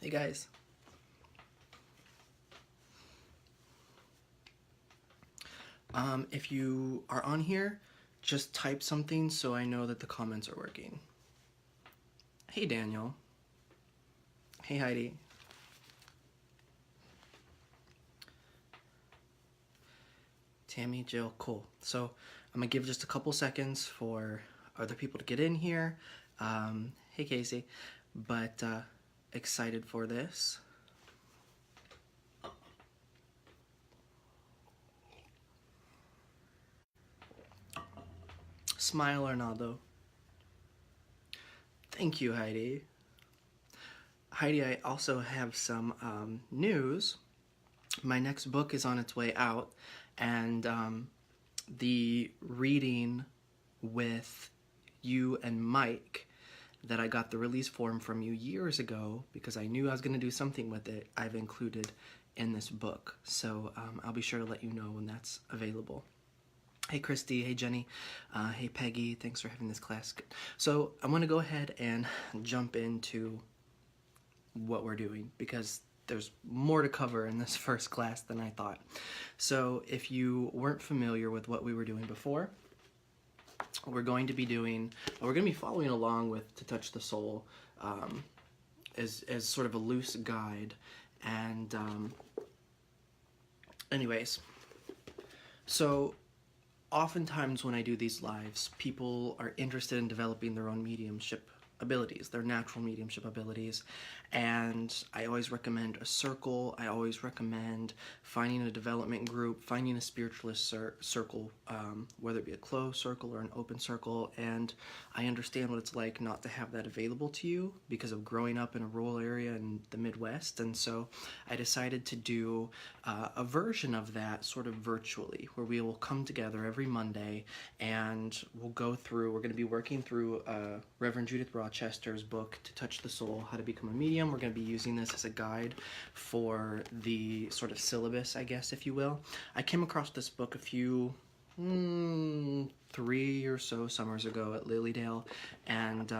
Hey guys. If you are on here, just type something so I know that the comments are working. Hey Daniel. Hey Heidi. Tammy, Jill, cool. So I'm gonna give just a couple seconds for other people to get in here. Hey Casey, but excited for this. Smile Arnaldo. Thank you, Heidi. Heidi, I also have some news. My next book is on its way out, and the reading with you and Mike that I got the release form from you years ago because I knew I was going to do something with it, I've included in this book. So I'll be sure to let you know when that's available. Hey Christy, hey Jenny, hey Peggy, thanks for having this class. So I'm going to go ahead and jump into what we're doing because there's more to cover in this first class than I thought. So if you weren't familiar with what we were doing before, we're going to be following along with To Touch the Soul as sort of a loose guide. And anyways, so oftentimes when I do these lives, people are interested in developing their own mediumship abilities, their natural mediumship abilities, and I always recommend a circle. I always recommend finding a development group, finding a spiritualist circle, whether it be a closed circle or an open circle. And I understand what it's like not to have that available to you because of growing up in a rural area in the Midwest, and so I decided to do a version of that sort of virtually, where we will come together every Monday and we're going to be working through Reverend Judith Rochester's book, To Touch the Soul, How to Become a Medium. We're going to be using this as a guide for the sort of syllabus, I guess, if you will. I came across this book a few, 3 or so summers ago at Lilydale, and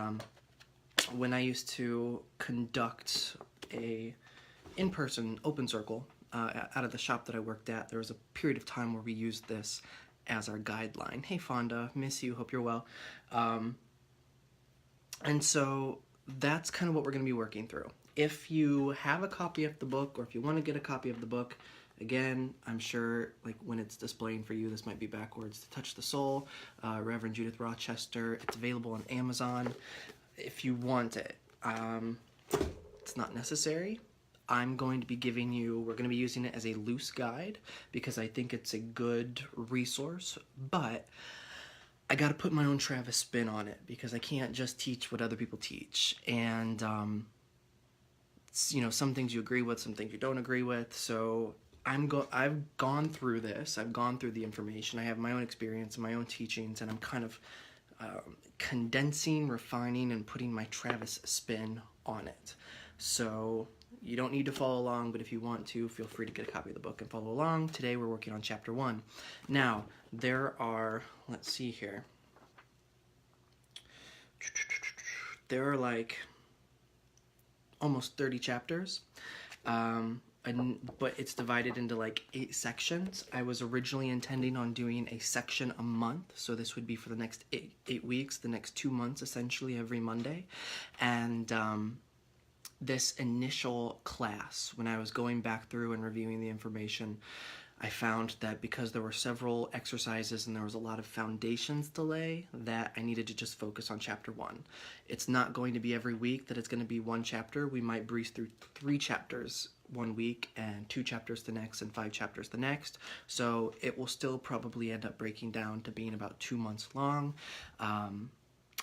when I used to conduct a in-person open circle out of the shop that I worked at, there was a period of time where we used this as our guideline. Hey Fonda, miss you, hope you're well. And so that's kind of what we're going to be working through. If you have a copy of the book, or if you want to get a copy of the book, again, I'm sure like when it's displaying for you, this might be backwards. To Touch the Soul, Reverend Judith Rochester. It's available on Amazon if you want it. It's not necessary. I'm going to be we're going to be using it as a loose guide because I think it's a good resource, but I got to put my own Travis spin on it because I can't just teach what other people teach. And, some things you agree with, some things you don't agree with. So I've gone through this. I've gone through the information. I have my own experience and my own teachings, and I'm kind of condensing, refining, and putting my Travis spin on it. So you don't need to follow along, but if you want to, feel free to get a copy of the book and follow along. Today we're working on chapter 1. Now, there are, let's see here. There are like almost 30 chapters, but it's divided into like 8 sections. I was originally intending on doing a section a month, so this would be for the next 8 weeks, the next 2 months, essentially every Monday. And this initial class, when I was going back through and reviewing the information, I found that because there were several exercises and there was a lot of foundations to lay, that I needed to just focus on chapter 1. It's not going to be every week that it's going to be one chapter. We might breeze through 3 chapters one week and 2 chapters the next and 5 chapters the next. So it will still probably end up breaking down to being about 2 months long.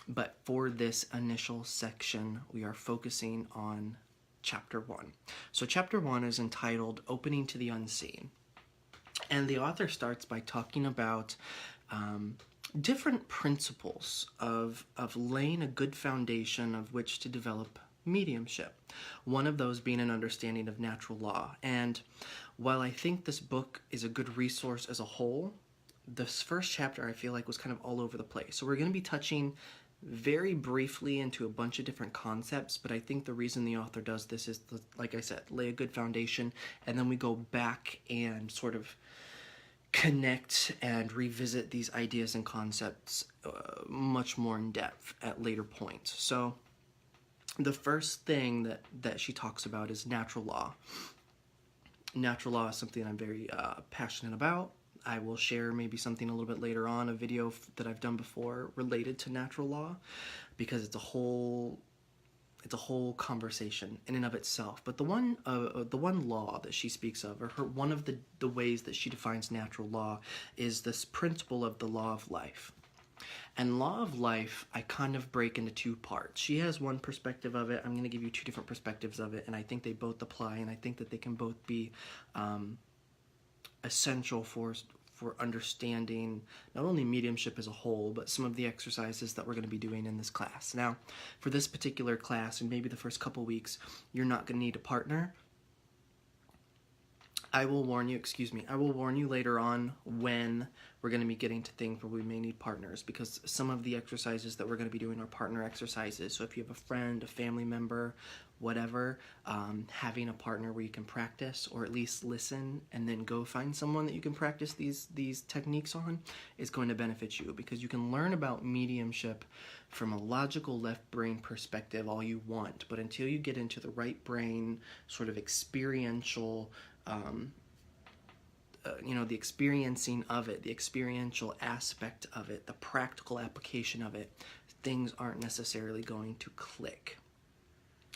But for this initial section, we are focusing on chapter 1. So chapter 1 is entitled Opening to the Unseen. And the author starts by talking about different principles of laying a good foundation of which to develop mediumship. One of those being an understanding of natural law. And while I think this book is a good resource as a whole, this first chapter I feel like was kind of all over the place. So we're going to be touching very briefly into a bunch of different concepts, but I think the reason the author does this is, like I said, lay a good foundation, and then we go back and sort of connect and revisit these ideas and concepts much more in depth at later points. So the first thing that she talks about is natural law. Natural law is something I'm very passionate about. I will share maybe something a little bit later on, a video that I've done before related to natural law, because it's a whole conversation in and of itself. But the one law that she speaks of, or one of the ways that she defines natural law, is this principle of the law of life. And law of life, I kind of break into two parts. She has one perspective of it. I'm going to give you two different perspectives of it, and I think they both apply, and I think that they can both be essential for understanding not only mediumship as a whole, but some of the exercises that we're going to be doing in this class. Now, for this particular class, and maybe the first couple weeks, you're not going to need a partner. I will warn you later on when we're going to be getting to things where we may need partners, because some of the exercises that we're going to be doing are partner exercises. So if you have a friend, a family member, whatever, having a partner where you can practice, or at least listen and then go find someone that you can practice these techniques on, is going to benefit you, because you can learn about mediumship from a logical left brain perspective all you want, but until you get into the right brain sort of experiential the experiencing of it, the experiential aspect of it, the practical application of it, things aren't necessarily going to click.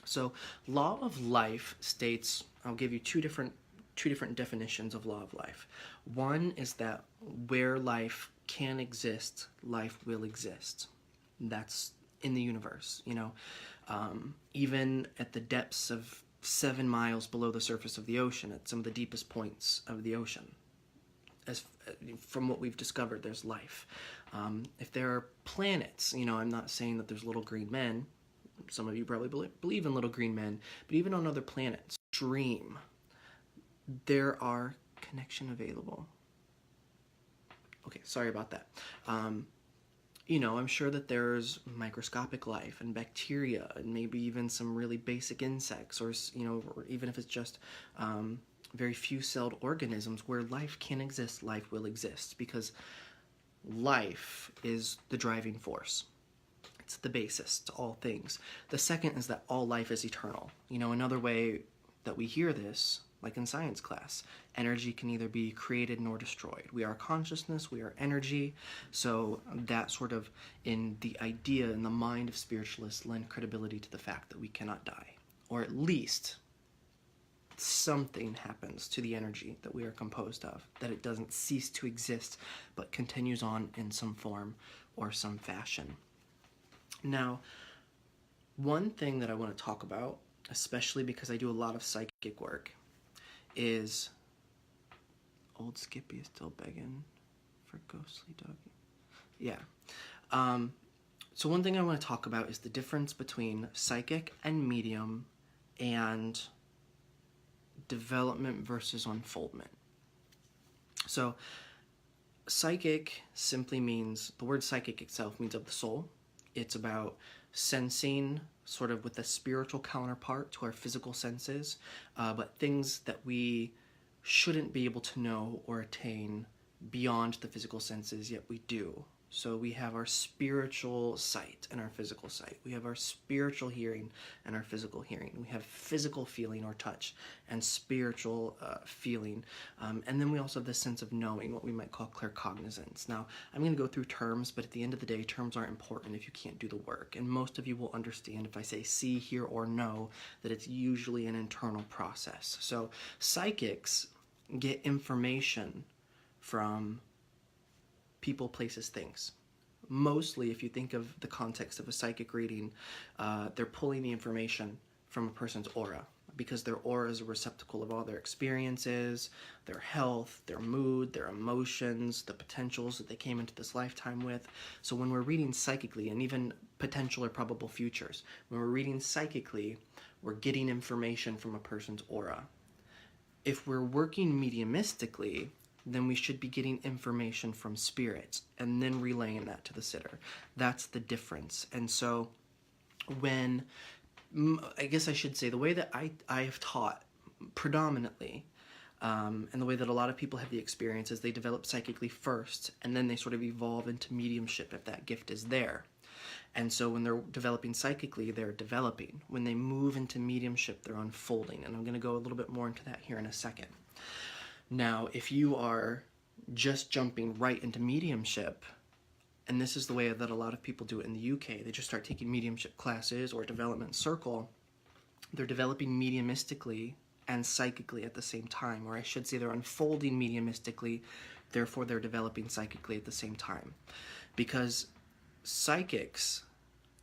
So law of life states, I'll give you two different definitions of law of life. One is that where life can exist, life will exist. That's in the universe, even at the depths of 7 miles below the surface of the ocean, at some of the deepest points of the ocean. From what we've discovered, there's life. If there are planets, I'm not saying that there's little green men. Some of you probably believe in little green men, but even on other planets, dream, there are connection available. Okay, sorry about that. I'm sure that there's microscopic life and bacteria and maybe even some really basic insects, or even if it's just very few-celled organisms where life can exist, life will exist, because life is the driving force. It's the basis to all things. The second is that all life is eternal. Another way that we hear this, like in science class, energy can neither be created nor destroyed. We are consciousness, we are energy, so that sort of, in the idea, in the mind of spiritualists, lend credibility to the fact that we cannot die, or at least something happens to the energy that we are composed of, that it doesn't cease to exist, but continues on in some form or some fashion. Now, one thing that I want to talk about, especially because I do a lot of psychic work, is old Skippy is still begging for ghostly doggy. Yeah. So one thing I want to talk about is the difference between psychic and medium, and development versus unfoldment. So psychic simply means, the word psychic itself means of the soul. It's about sensing sort of with a spiritual counterpart to our physical senses, but things that we shouldn't be able to know or attain beyond the physical senses, yet we do. So we have our spiritual sight and our physical sight. We have our spiritual hearing and our physical hearing. We have physical feeling or touch and spiritual feeling. And then we also have this sense of knowing, what we might call claircognizance. Now, I'm going to go through terms, but at the end of the day, terms aren't important if you can't do the work. And most of you will understand if I say see, hear, or know, that it's usually an internal process. So psychics get information from people, places, things. Mostly, if you think of the context of a psychic reading, they're pulling the information from a person's aura, because their aura is a receptacle of all their experiences, their health, their mood, their emotions, the potentials that they came into this lifetime with. So when we're reading psychically, and even potential or probable futures, when we're reading psychically, we're getting information from a person's aura. If we're working mediumistically, then we should be getting information from spirit and then relaying that to the sitter. That's the difference. And so when, I guess I should say, the way that I have taught predominantly, and the way that a lot of people have the experience is they develop psychically first, and then they sort of evolve into mediumship if that gift is there. And so when they're developing psychically, they're developing. When they move into mediumship, they're unfolding. And I'm going to go a little bit more into that here in a second. Now, if you are just jumping right into mediumship, and this is the way that a lot of people do it in the UK, they just start taking mediumship classes or development circle, they're developing mediumistically and psychically at the same time. Or I should say they're unfolding mediumistically, therefore they're developing psychically at the same time. Because psychics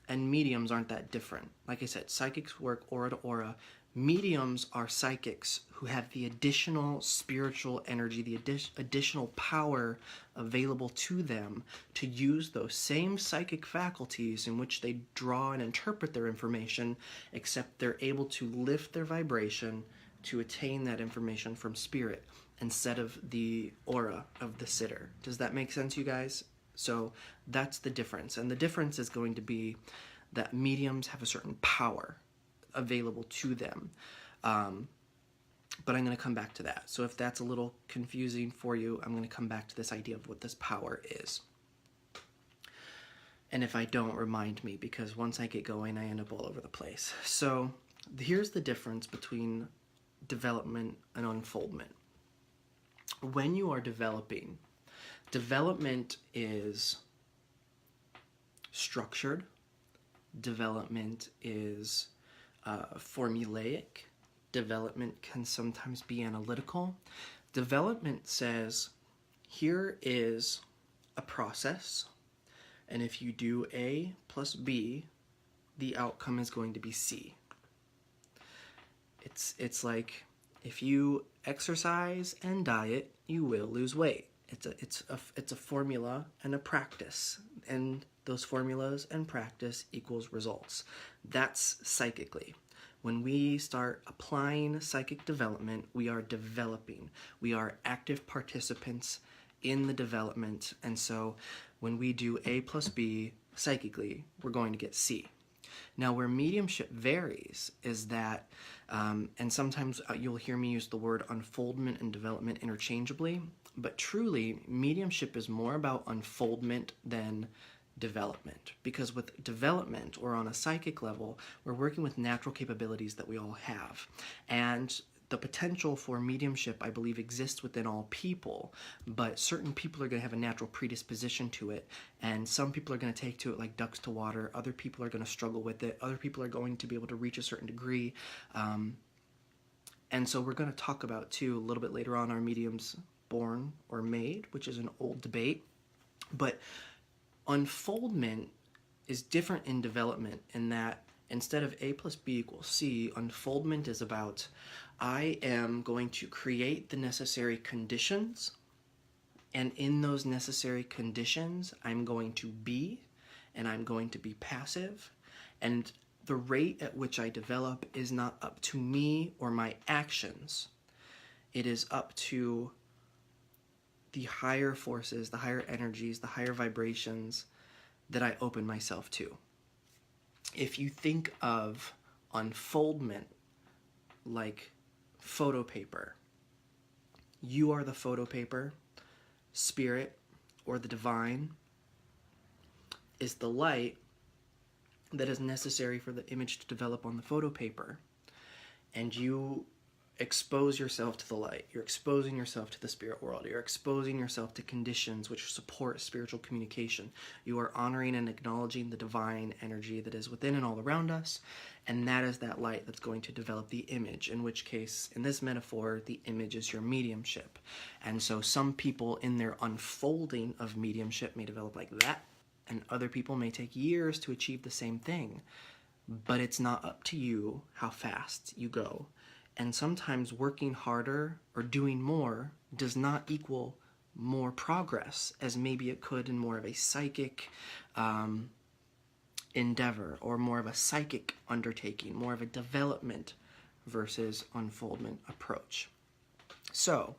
and mediums aren't that different. Like I said, psychics work aura to aura. Mediums are psychics who have the additional spiritual energy, the additional power available to them to use those same psychic faculties in which they draw and interpret their information, except they're able to lift their vibration to attain that information from spirit instead of the aura of the sitter. Does that make sense, you guys? So that's the difference. And the difference is going to be that mediums have a certain power available to them. But I'm going to come back to that. So if that's a little confusing for you, I'm going to come back to this idea of what this power is. And if I don't, remind me, because once I get going, I end up all over the place. So here's the difference between development and unfoldment. When you are developing, development is structured. Development is formulaic. Development can sometimes be analytical. Development says, here is a process, and if you do A plus B, the outcome is going to be C. It's like, if you exercise and diet, you will lose weight. It's a formula and a practice, and those formulas and practice equals results. That's psychically. When we start applying psychic development, we are developing. We are active participants in the development, and so when we do A plus B psychically, we're going to get C. Now, where mediumship varies is that, and sometimes you'll hear me use the word unfoldment and development interchangeably, but truly, mediumship is more about unfoldment than development. Because with development, or on a psychic level, we're working with natural capabilities that we all have. And the potential for mediumship, I believe, exists within all people, but certain people are going to have a natural predisposition to it, and some people are going to take to it like ducks to water, other people are going to struggle with it, other people are going to be able to reach a certain degree, and so we're going to talk about, too, a little bit later on, are mediums born or made, which is an old debate, but unfoldment is different in development in that instead of A plus B equals C, unfoldment is about, I am going to create the necessary conditions, and in those necessary conditions, I'm going to be, and I'm going to be passive, and the rate at which I develop is not up to me or my actions. It is up to the higher forces, the higher energies, the higher vibrations that I open myself to. If you think of unfoldment like photo paper, you are the photo paper, spirit or the divine is the light that is necessary for the image to develop on the photo paper, and you expose yourself to the light. You're exposing yourself to the spirit world. You're exposing yourself to conditions which support spiritual communication. You are honoring and acknowledging the divine energy that is within and all around us, and that is that light that's going to develop the image, in which case, in this metaphor, the image is your mediumship. And so some people in their unfolding of mediumship may develop like that, and other people may take years to achieve the same thing, but it's not up to you how fast you go. And sometimes working harder or doing more does not equal more progress, as maybe it could in more of a psychic endeavor, or more of a psychic undertaking, more of a development versus unfoldment approach. So,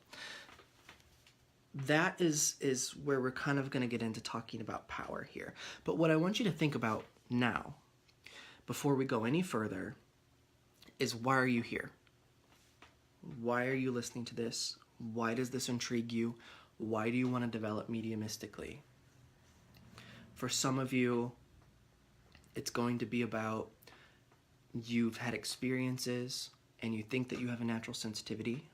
that is where we're kind of going to get into talking about power here. But what I want you to think about now, before we go any further, is why are you here? Why are you listening to this? Why does this intrigue you? Why do you want to develop mediumistically? For some of you, it's going to be about you've had experiences and you think that you have a natural sensitivity.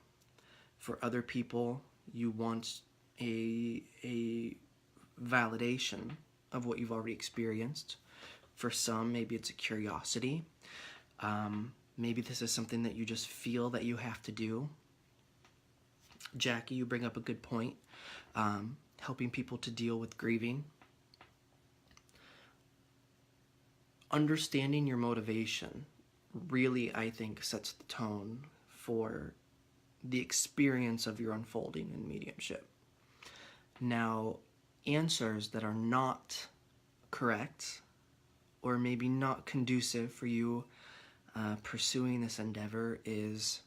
For other people, you want a validation of what you've already experienced. For some, maybe it's a curiosity. Maybe this is something that you just feel that you have to do. Jackie, you bring up a good point. Helping people to deal with grieving. Understanding your motivation really, I think, sets the tone for the experience of your unfolding in mediumship. Now, answers that are not correct or maybe not conducive for you pursuing this endeavor is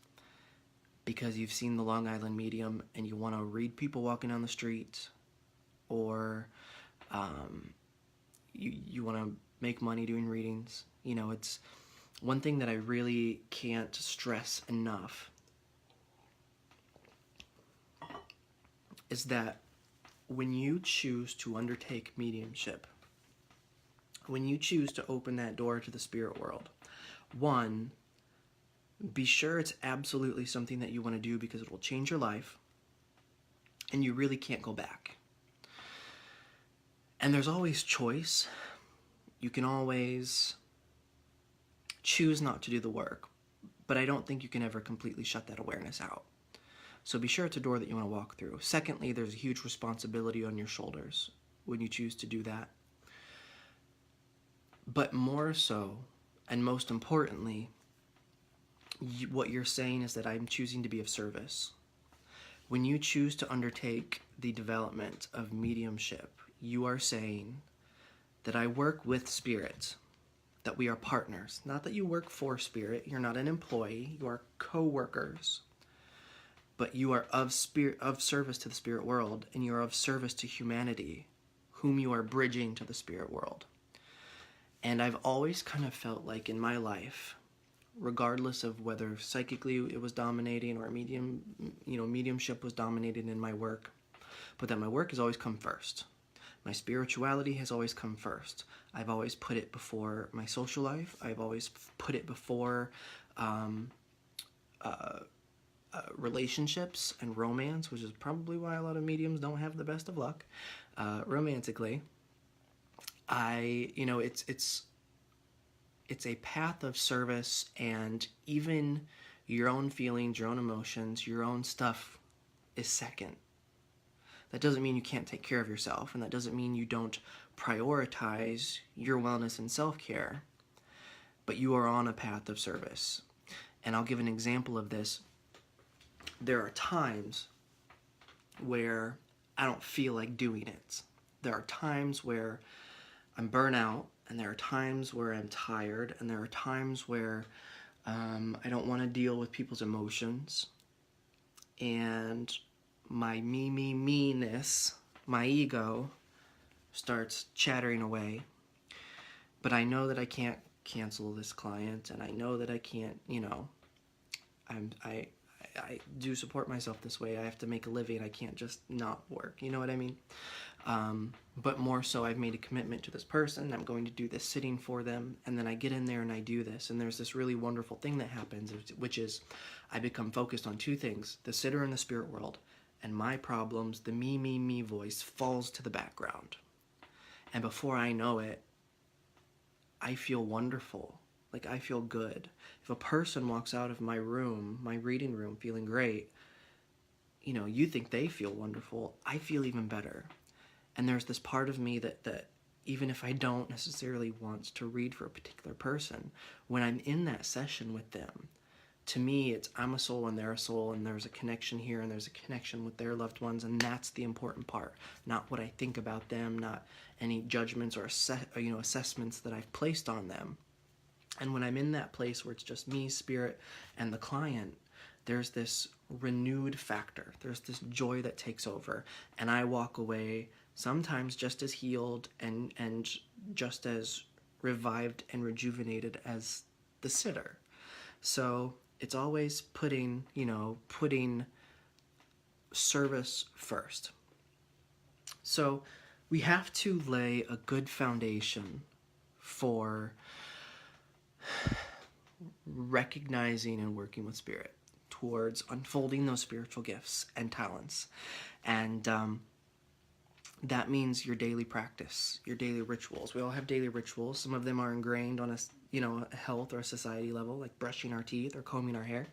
because you've seen the Long Island Medium and you want to read people walking down the street, or you want to make money doing readings. You know, it's one thing that I really can't stress enough is that when you choose to undertake mediumship, when you choose to open that door to the spirit world, one, be sure it's absolutely something that you want to do because it will change your life and you really can't go back. And there's always choice. You can always choose not to do the work, but I don't think you can ever completely shut that awareness out. So be sure it's a door that you want to walk through. Secondly, there's a huge responsibility on your shoulders when you choose to do that. But more so, and most importantly, what you're saying is that I'm choosing to be of service. When you choose to undertake the development of mediumship, you are saying that I work with spirit, that we are partners. Not that you work for spirit, you're not an employee, you are co-workers. But you are of service to the spirit world, and you are of service to humanity, whom you are bridging to the spirit world. And I've always kind of felt like in my life, regardless of whether psychically it was dominating or mediumship was dominating in my work, but that my work has always come first. My spirituality has always come first. I've always put it before my social life. I've always put it before relationships and romance, which is probably why a lot of mediums don't have the best of luck romantically. It's a path of service, and even your own feelings, your own emotions, your own stuff is second. That doesn't mean you can't take care of yourself, and that doesn't mean you don't prioritize your wellness and self-care, but you are on a path of service. And I'll give an example of this. There are times where I don't feel like doing it. There are times where I'm burnt out, and there are times where I'm tired, and there are times where I don't want to deal with people's emotions, and my me-ness, my ego, starts chattering away. But I know that I can't cancel this client, and I know that I can't, I do support myself this way. I have to make a living. I can't just not work. You know what I mean? But more so, I've made a commitment to this person. I'm going to do this sitting for them. And then I get in there and I do this. And there's this really wonderful thing that happens, which is I become focused on two things: the sitter in the spirit world, and my problems. The me voice falls to the background. And before I know it, I feel wonderful. Like, I feel good. If a person walks out of my room, my reading room, feeling great, you think they feel wonderful. I feel even better. And there's this part of me that even if I don't necessarily want to read for a particular person, when I'm in that session with them, to me, it's I'm a soul and they're a soul, and there's a connection here, and there's a connection with their loved ones, and that's the important part. Not what I think about them, not any judgments or assessments that I've placed on them. And when I'm in that place where it's just me, spirit, and the client, there's this renewed factor. There's this joy that takes over, and I walk away sometimes just as healed and just as revived and rejuvenated as the sitter. So it's always putting service first. So we have to lay a good foundation for recognizing and working with spirit towards unfolding those spiritual gifts and talents. And that means your daily practice, your daily rituals. We all have daily rituals. Some of them are ingrained on a health or a society level, like brushing our teeth or combing our hair.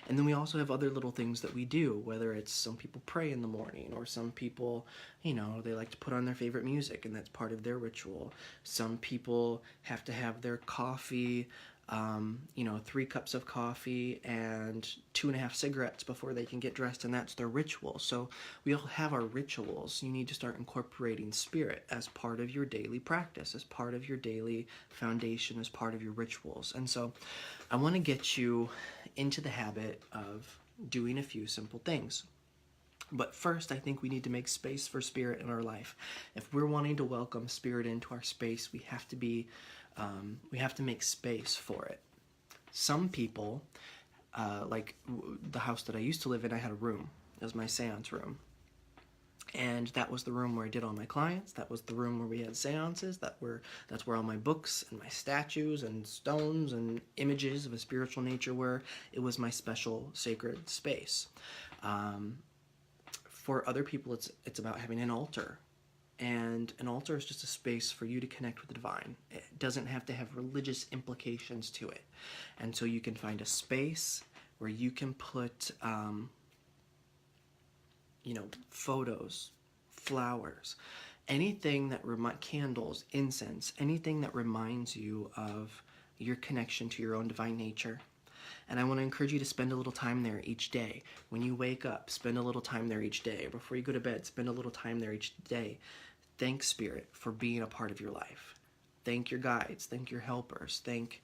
And then we also have other little things that we do, whether it's some people pray in the morning, or some people, they like to put on their favorite music, and that's part of their ritual. Some people have to have their coffee, 3 cups of coffee and 2.5 cigarettes before they can get dressed, and that's their ritual. So we all have our rituals. You need to start incorporating spirit as part of your daily practice, as part of your daily foundation, as part of your rituals. And so I want to get you into the habit of doing a few simple things. But first, I think we need to make space for spirit in our life. If we're wanting to welcome spirit into our space, we have to make space for it. Some people, like the house that I used to live in, I had a room. It was my seance room. And that was the room where I did all my clients. That was the room where we had seances. That's where all my books and my statues and stones and images of a spiritual nature were. It was my special sacred space. For other people, it's about having an altar. And an altar is just a space for you to connect with the divine. It doesn't have to have religious implications to it. And so you can find a space where you can put photos, flowers, anything that candles, incense, anything that reminds you of your connection to your own divine nature. And I want to encourage you to spend a little time there each day. When you wake up, spend a little time there each day. Before you go to bed, spend a little time there each day. Thank Spirit for being a part of your life. Thank your guides. Thank your helpers. Thank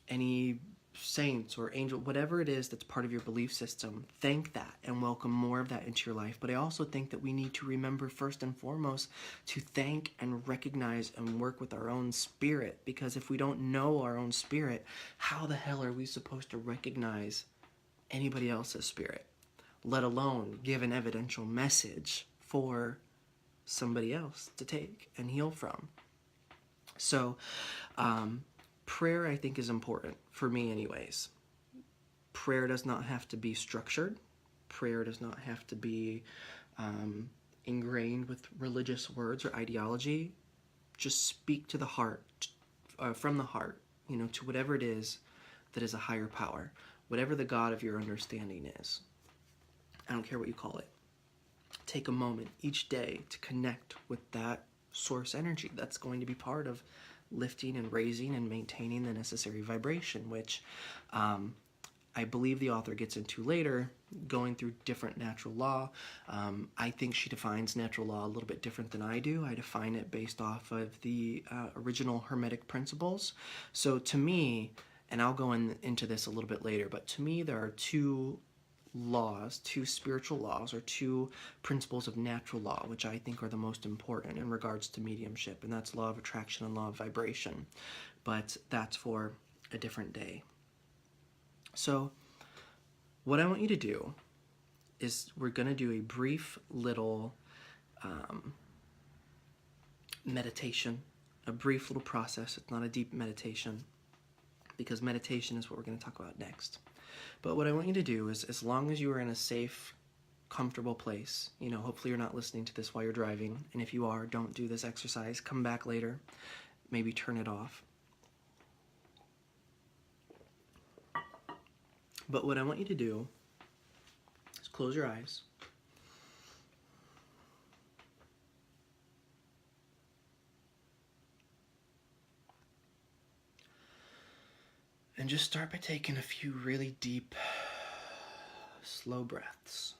any saints or angel, whatever it is that's part of your belief system. Thank that and welcome more of that into your life. But I also think that we need to remember first and foremost to thank and recognize and work with our own spirit, because if we don't know our own spirit, how the hell are we supposed to recognize anybody else's spirit, let alone give an evidential message for somebody else to take and heal from? So prayer, I think, is important, for me anyways. Prayer does not have to be structured. Prayer does not have to be ingrained with religious words or ideology. Just speak to the heart, from the heart, to whatever it is that is a higher power, whatever the God of your understanding is. I don't care what you call it. Take a moment each day to connect with that source energy that's going to be part of lifting and raising and maintaining the necessary vibration, which I believe the author gets into later, going through different natural law. I think she defines natural law a little bit different than I do. I define it based off of the original Hermetic principles. So to me, and I'll go into this a little bit later, but to me there are two spiritual laws, or two principles of natural law, which I think are the most important in regards to mediumship, and that's law of attraction and law of vibration. But that's for a different day. So what I want you to do is we're going to do a brief little meditation, a brief little process. It's not a deep meditation, because meditation is what we're going to talk about next. But what I want you to do is, as long as you are in a safe, comfortable place, hopefully you're not listening to this while you're driving, and if you are, don't do this exercise. Come back later, maybe turn it off. But what I want you to do is close your eyes. And just start by taking a few really deep, slow breaths.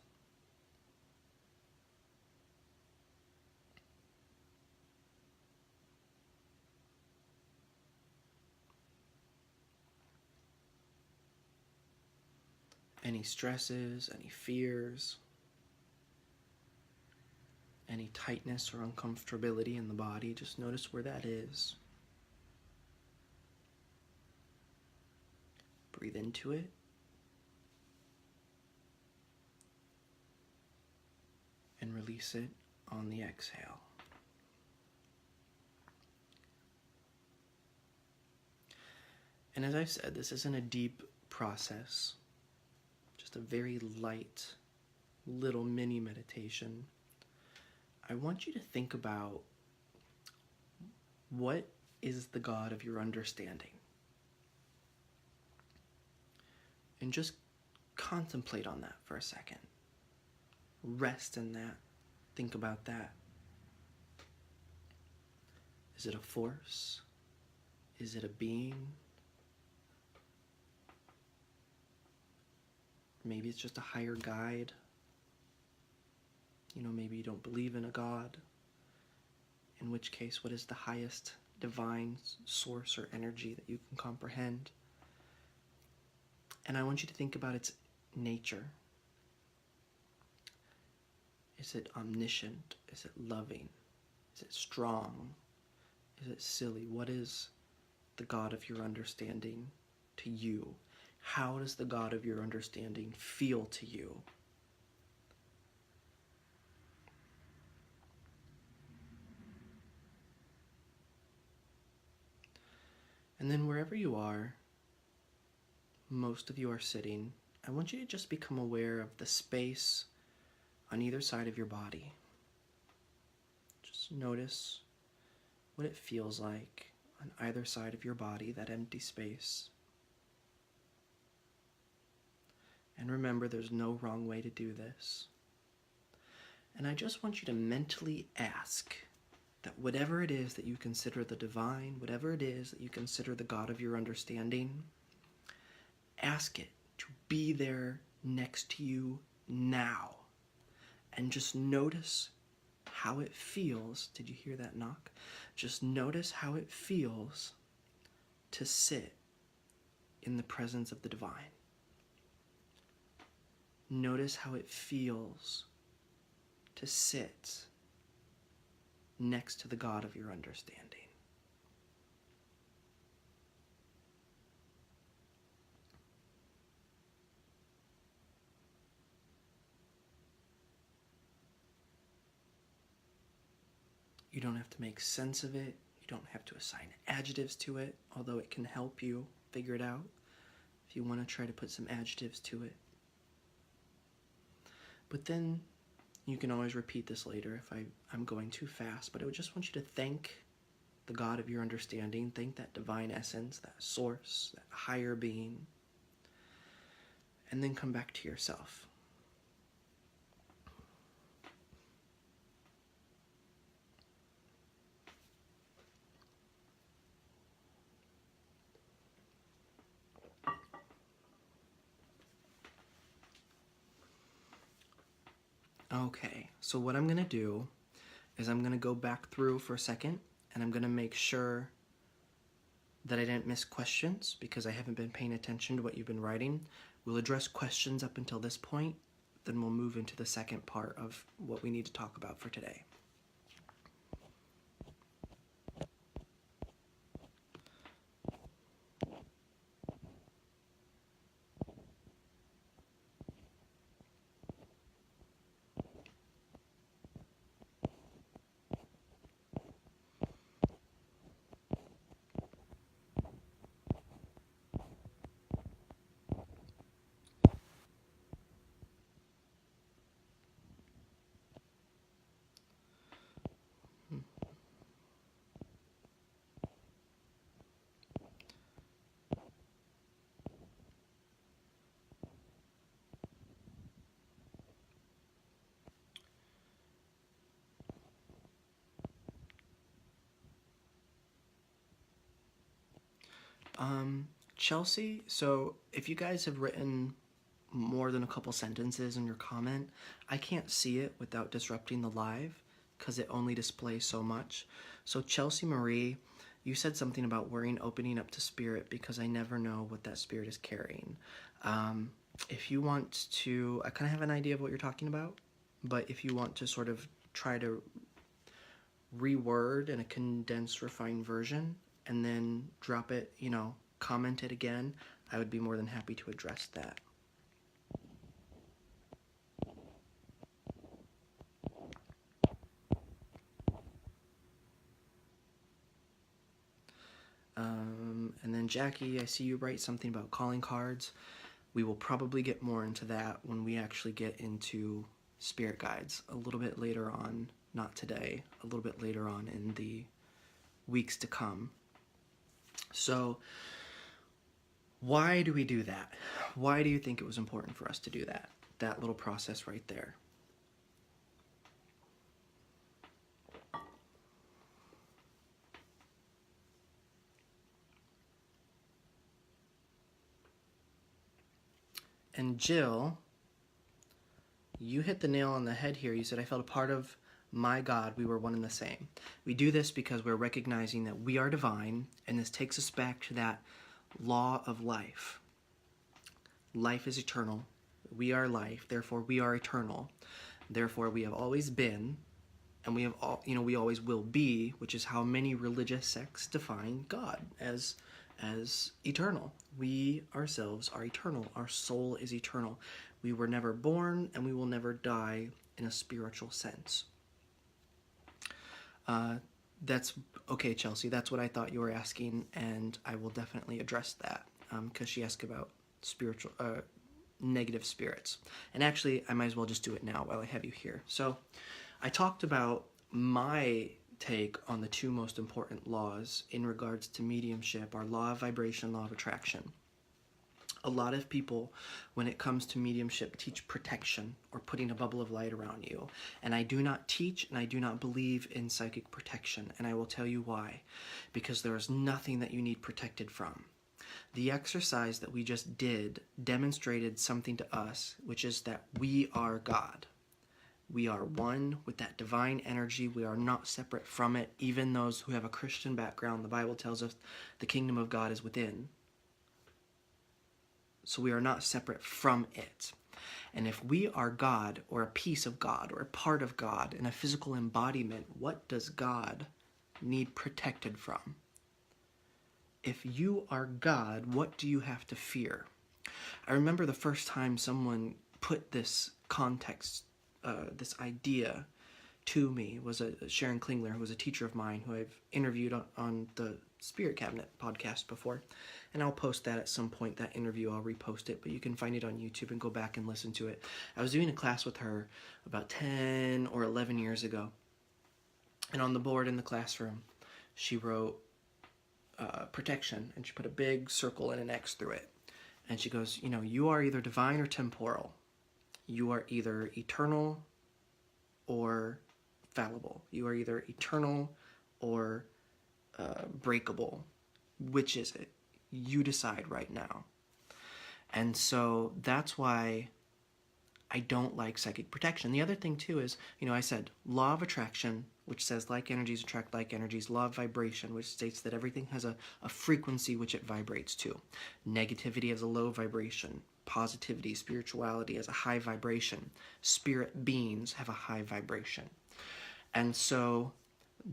any stresses, any fears, any tightness or uncomfortability in the body. Just notice where that is. Breathe into it. And release it on the exhale. And as I've said, this isn't a deep process, just a very light little mini meditation. I want you to think about, what is the God of your understanding? And just contemplate on that for a second. Rest in that. Think about that. Is it a force? Is it a being? Maybe it's just a higher guide. Maybe you don't believe in a God. In which case, what is the highest divine source or energy that you can comprehend? And I want you to think about its nature. Is it omniscient? Is it loving? Is it strong? Is it silly? What is the God of your understanding to you? How does the God of your understanding feel to you? And then wherever you are, most of you are sitting, I want you to just become aware of the space on either side of your body. Just notice what it feels like on either side of your body, that empty space. And remember, there's no wrong way to do this. And I just want you to mentally ask that whatever it is that you consider the divine, whatever it is that you consider the God of your understanding, ask it to be there next to you now. And just notice how it feels. Did you hear that knock? Just notice how it feels to sit in the presence of the divine. Notice how it feels to sit next to the God of your understanding. You don't have to make sense of it. You don't have to assign adjectives to it, although it can help you figure it out if you want to try to put some adjectives to it. But then you can always repeat this later if I'm going too fast, but I just want you to thank the God of your understanding, thank that divine essence, that source, that higher being, and then come back to yourself. Okay, so what I'm going to do is I'm going to go back through for a second, and I'm going to make sure that I didn't miss questions because I haven't been paying attention to what you've been writing. We'll address questions up until this point, then we'll move into the second part of what we need to talk about for today. Chelsea, so if you guys have written more than a couple sentences in your comment, I can't see it without disrupting the live because it only displays so much. So Chelsea Marie, you said something about worrying opening up to spirit because I never know what that spirit is carrying. if you want to, I kind of have an idea of what you're talking about, but if you want to sort of try to reword in a condensed, refined version and then drop it, comment it again, I would be more than happy to address that. And then Jackie, I see you write something about calling cards. We will probably get more into that when we actually get into spirit guides a little bit later on, not today, a little bit later on in the weeks to come. So why do we do that? Why do you think it was important for us to do that? That little process right there. And Jill, you hit the nail on the head here. You said, I felt a part of my God, we were one and the same. We do this because we're recognizing that we are divine, and this takes us back to that law of life. Life is eternal. We are life, therefore we are eternal. Therefore we have always been, and we always will be, which is how many religious sects define God as eternal. We ourselves are eternal. Our soul is eternal. We were never born, and we will never die in a spiritual sense. That's okay, Chelsea. That's what I thought you were asking, and I will definitely address that because she asked about spiritual negative spirits. And actually, I might as well just do it now while I have you here. So, I talked about my take on the two most important laws in regards to mediumship, our law of vibration, law of attraction. A lot of people, when it comes to mediumship, teach protection or putting a bubble of light around you. And I do not teach and I do not believe in psychic protection. And I will tell you why. Because there is nothing that you need protected from. The exercise that we just did demonstrated something to us, which is that we are God. We are one with that divine energy. We are not separate from it. Even those who have a Christian background, the Bible tells us the kingdom of God is within. So we are not separate from it. And if we are God, or a piece of God, or a part of God, in a physical embodiment, what does God need protected from? If you are God, what do you have to fear? I remember the first time someone put this context, this idea to me, was Sharon Klingler, who was a teacher of mine, who I've interviewed on the Spirit Cabinet podcast before. And I'll post that at some point, that interview. I'll repost it, but you can find it on YouTube and go back and listen to it. I was doing a class with her about 10 or 11 years ago. And on the board in the classroom, she wrote protection, and she put a big circle and an X through it. And she goes, you are either divine or temporal. You are either eternal or fallible. You are either eternal or breakable. Which is it? You decide right now. And so that's why I don't like psychic protection. The other thing too is, I said law of attraction, which says like energies attract like energies. Law of vibration, which states that everything has a frequency which it vibrates to. Negativity has a low vibration. Positivity, spirituality has a high vibration. Spirit beings have a high vibration. And so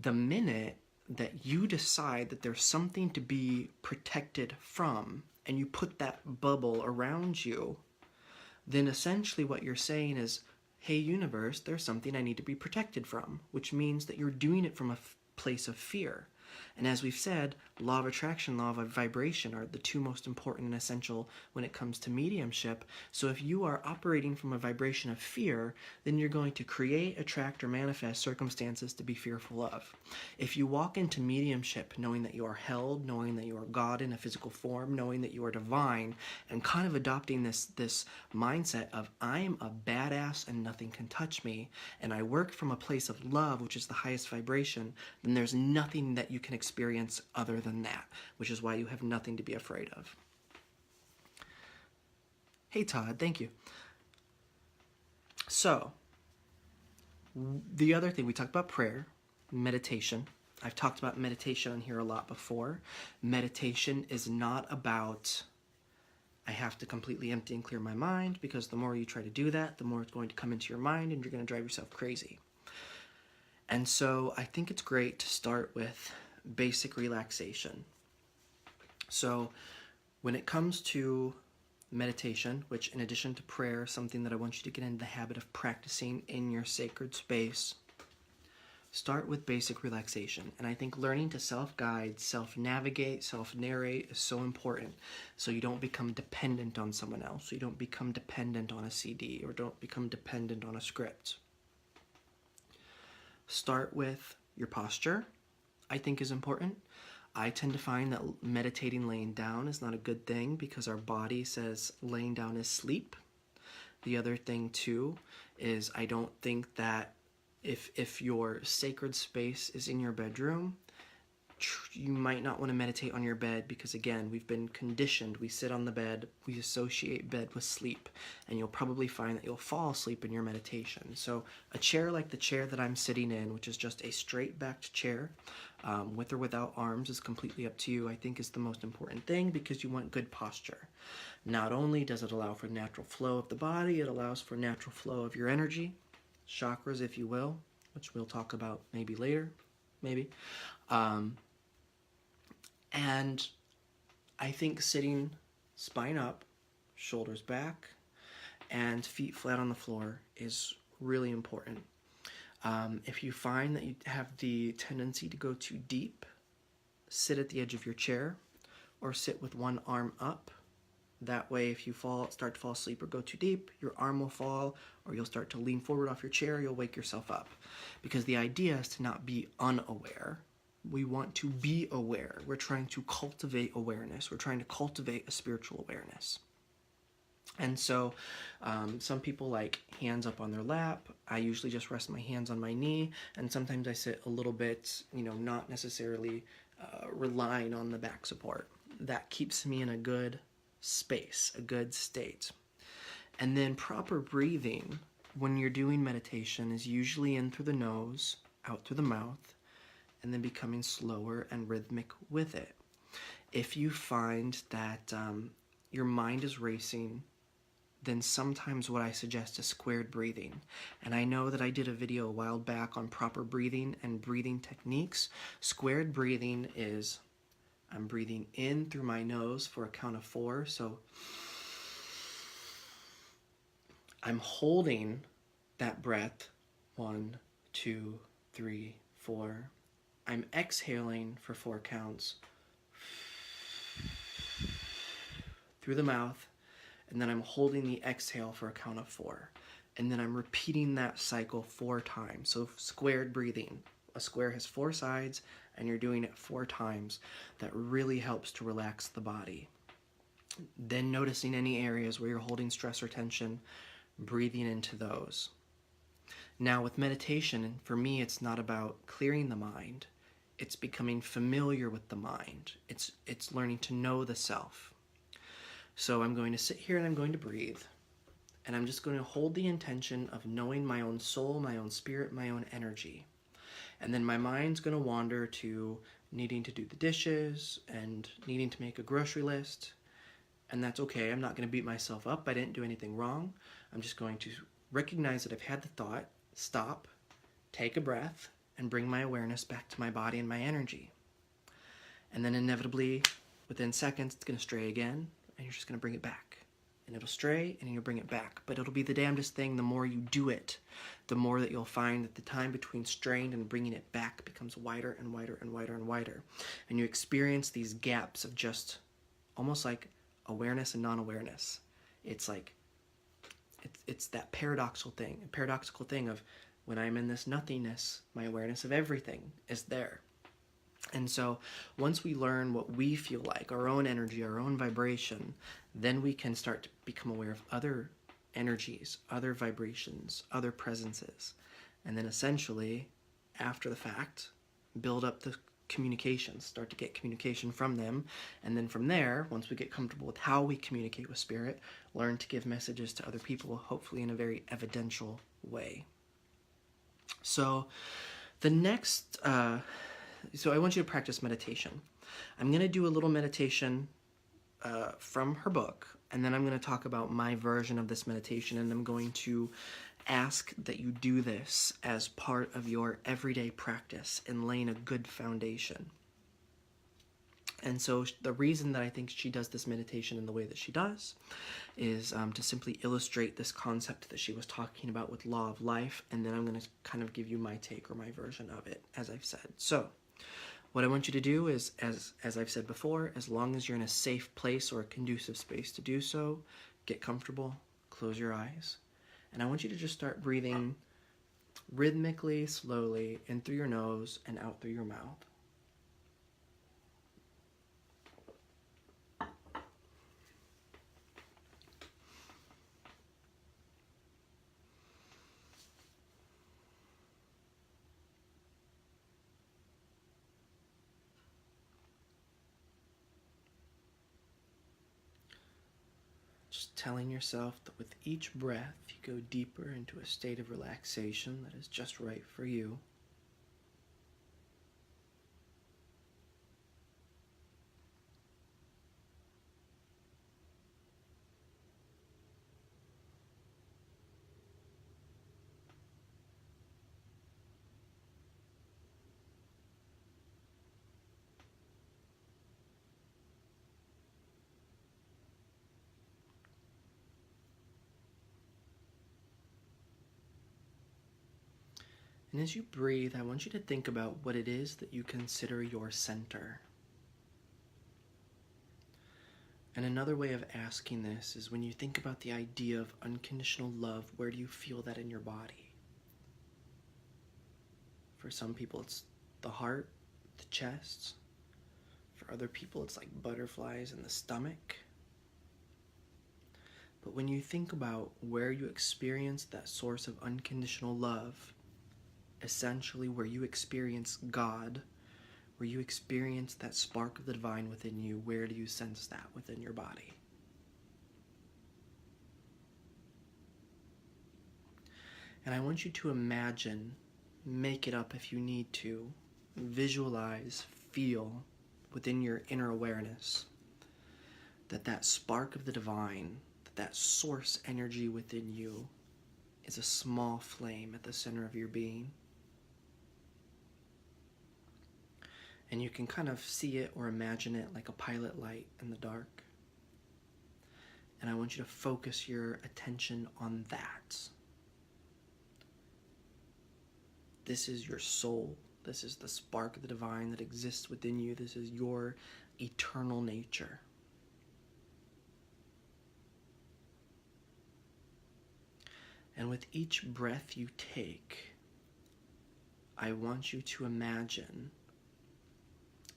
the minute that you decide that there's something to be protected from, and you put that bubble around you, then essentially what you're saying is, hey universe, there's something I need to be protected from, which means that you're doing it from a place of fear. And as we've said, law of attraction, law of vibration are the two most important and essential when it comes to mediumship. So if you are operating from a vibration of fear, then you're going to create, attract, or manifest circumstances to be fearful of. If you walk into mediumship knowing that you are held, knowing that you are God in a physical form, knowing that you are divine, and kind of adopting this mindset of I am a badass and nothing can touch me, and I work from a place of love, which is the highest vibration, then there's nothing that you can experience other than that, which is why you have nothing to be afraid of. Hey Todd, thank you. So, the other thing, we talked about prayer, meditation. I've talked about meditation on here a lot before. Meditation is not about I have to completely empty and clear my mind, because the more you try to do that, the more it's going to come into your mind and you're going to drive yourself crazy. And so I think it's great to start with basic relaxation. So when it comes to meditation, which in addition to prayer, something that I want you to get into the habit of practicing in your sacred space, start with basic relaxation. And I think learning to self-guide, self-navigate, self-narrate is so important, so you don't become dependent on someone else, so you don't become dependent on a CD, or don't become dependent on a script. Start with your posture, I think is important. I tend to find that meditating laying down is not a good thing, because our body says laying down is sleep. The other thing too is I don't think that if your sacred space is in your bedroom, you might not want to meditate on your bed, because again, we've been conditioned. We sit on the bed, we associate bed with sleep, and you'll probably find that you'll fall asleep in your meditation. So a chair like the chair that I'm sitting in, which is just a straight backed chair, with or without arms, is completely up to you, I think is the most important thing, because you want good posture. Not only does it allow for natural flow of the body, it allows for natural flow of your energy, chakras, if you will, which we'll talk about maybe later, maybe. And I think sitting spine up, shoulders back, and feet flat on the floor is really important. If you find that you have the tendency to go too deep, sit at the edge of your chair, or sit with one arm up. That way, if you start to fall asleep or go too deep, your arm will fall, or you'll start to lean forward off your chair, you'll wake yourself up. Because the idea is to not be unaware. We want to be aware. We're trying to cultivate awareness. We're trying to cultivate a spiritual awareness. And so some people like hands up on their lap. I usually just rest my hands on my knee, and sometimes I sit a little bit, not necessarily relying on the back support. That keeps me in a good space, a good state. And then proper breathing when you're doing meditation is usually in through the nose, out through the mouth, and then becoming slower and rhythmic with it. If you find that your mind is racing, then sometimes what I suggest is squared breathing. And I know that I did a video a while back on proper breathing and breathing techniques. Squared breathing is I'm breathing in through my nose for a count of 4. So I'm holding that breath, 1, 2, 3, 4. I'm exhaling for 4 counts through the mouth, and then I'm holding the exhale for a count of 4. And then I'm repeating that cycle 4 times. So squared breathing. A square has 4 sides, and you're doing it 4 times. That really helps to relax the body. Then noticing any areas where you're holding stress or tension, breathing into those. Now with meditation, for me, it's not about clearing the mind. It's becoming familiar with the mind. It's learning to know the self. So I'm going to sit here and I'm going to breathe. And I'm just going to hold the intention of knowing my own soul, my own spirit, my own energy. And then my mind's going to wander to needing to do the dishes and needing to make a grocery list. And that's okay. I'm not going to beat myself up. I didn't do anything wrong. I'm just going to recognize that I've had the thought, stop, take a breath, and bring my awareness back to my body and my energy. And then inevitably, within seconds, it's going to stray again, and you're just going to bring it back. And it'll stray, and you'll bring it back. But it'll be the damnedest thing. The more you do it, the more that you'll find that the time between straying and bringing it back becomes wider and wider and wider and wider. And you experience these gaps of just almost like awareness and non-awareness. It's like, it's that paradoxical thing of when I'm in this nothingness, my awareness of everything is there. And so once we learn what we feel like, our own energy, our own vibration, then we can start to become aware of other energies, other vibrations, other presences. And then essentially, after the fact, build up the communications, start to get communication from them. And then from there, once we get comfortable with how we communicate with spirit, learn to give messages to other people, hopefully in a very evidential way. So the next, so I want you to practice meditation. I'm going to do a little meditation from her book, and then I'm going to talk about my version of this meditation, and I'm going to ask that you do this as part of your everyday practice in laying a good foundation. And so the reason that I think she does this meditation in the way that she does is to simply illustrate this concept that she was talking about with law of life, and then I'm going to kind of give you my take or my version of it, as I've said. So what I want you to do is, as I've said before, as long as you're in a safe place or a conducive space to do so, get comfortable, close your eyes, and I want you to just start breathing rhythmically, slowly, in through your nose and out through your mouth. Just telling yourself that with each breath, you go deeper into a state of relaxation that is just right for you. And as you breathe, I want you to think about what it is that you consider your center. And another way of asking this is when you think about the idea of unconditional love, where do you feel that in your body? For some people, it's the heart, the chest. For other people, it's like butterflies in the stomach. But when you think about where you experience that source of unconditional love, essentially where you experience God, where you experience that spark of the divine within you, where do you sense that within your body? And I want you to imagine, make it up if you need to, visualize, feel within your inner awareness that that spark of the divine, that source energy within you is a small flame at the center of your being. And you can kind of see it or imagine it like a pilot light in the dark. And I want you to focus your attention on that. This is your soul. This is the spark of the divine that exists within you. This is your eternal nature. And with each breath you take, I want you to imagine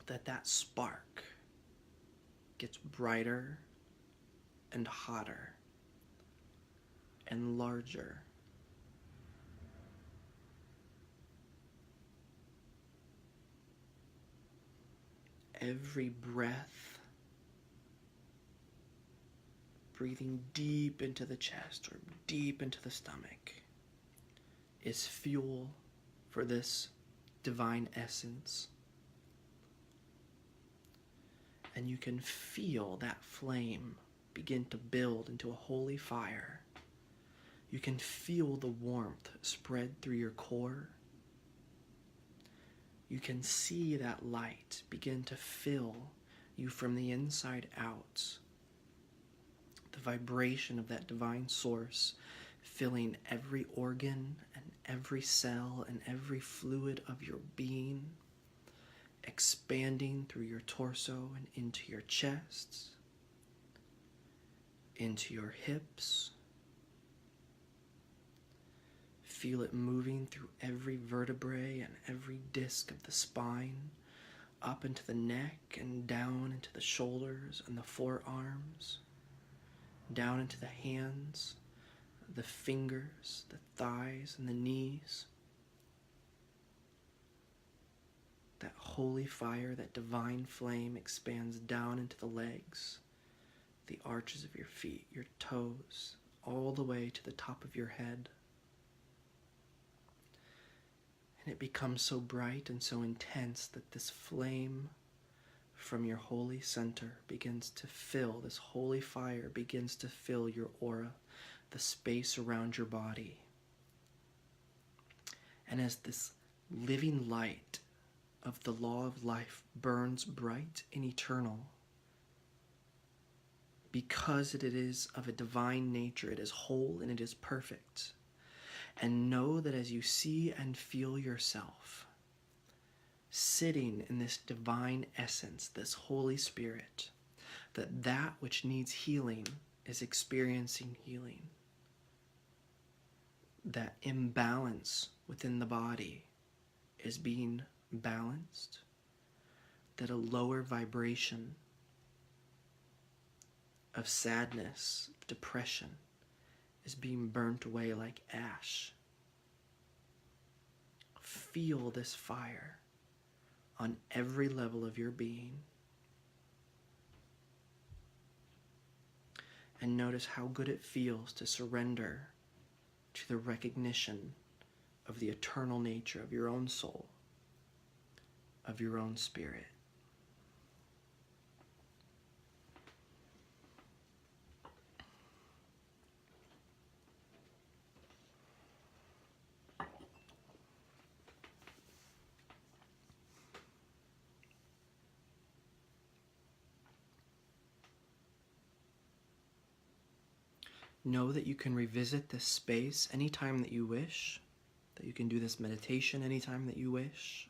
that spark gets brighter and hotter and larger. Every breath, breathing deep into the chest or deep into the stomach, is fuel for this divine essence. And you can feel that flame begin to build into a holy fire. You can feel the warmth spread through your core. You can see that light begin to fill you from the inside out. The vibration of that divine source filling every organ and every cell and every fluid of your being, expanding through your torso and into your chest, into your hips. Feel it moving through every vertebrae and every disc of the spine, up into the neck and down into the shoulders and the forearms, down into the hands, the fingers, the thighs, and the knees. That holy fire, that divine flame expands down into the legs, the arches of your feet, your toes, all the way to the top of your head. And it becomes so bright and so intense that this flame from your holy center begins to fill, this holy fire begins to fill your aura, the space around your body. And as this living light of the law of life burns bright and eternal, because it is of a divine nature, it is whole and it is perfect. And know that as you see and feel yourself sitting in this divine essence, this Holy Spirit, that which needs healing is experiencing healing. That imbalance within the body is being balanced. That a lower vibration of sadness, depression, is being burnt away like ash. Feel this fire on every level of your being. And notice how good it feels to surrender to the recognition of the eternal nature of your own soul, of your own spirit. Know that you can revisit this space anytime that you wish, that you can do this meditation anytime that you wish.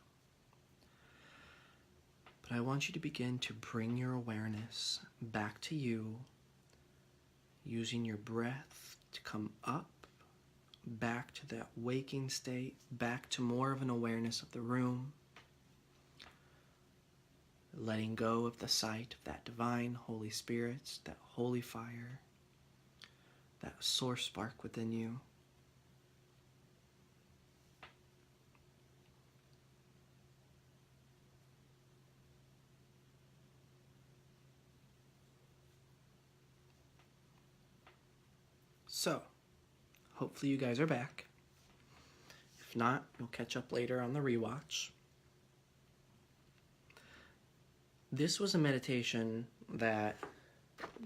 But I want you to begin to bring your awareness back to you, using your breath to come up, back to that waking state, back to more of an awareness of the room, letting go of the sight of that divine Holy Spirit, that holy fire, that source spark within you. So, hopefully you guys are back. If not, you'll catch up later on the rewatch. This was a meditation that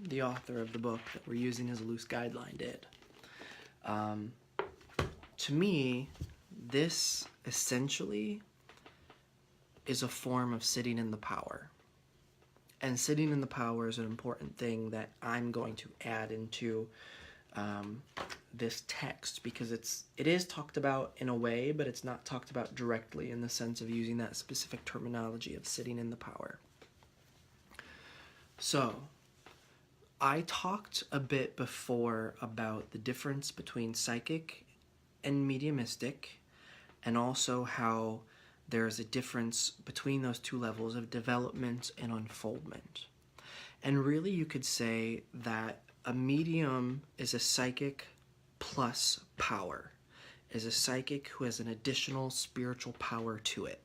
the author of the book that we're using as a loose guideline did. To me, this essentially is a form of sitting in the power. And sitting in the power is an important thing that I'm going to add into this text, because it is talked about in a way, but it's not talked about directly in the sense of using that specific terminology of sitting in the power. So, I talked a bit before about the difference between psychic and mediumistic, and also how there's a difference between those two levels of development and unfoldment. And really you could say that a medium is a psychic plus power, is a psychic who has an additional spiritual power to it.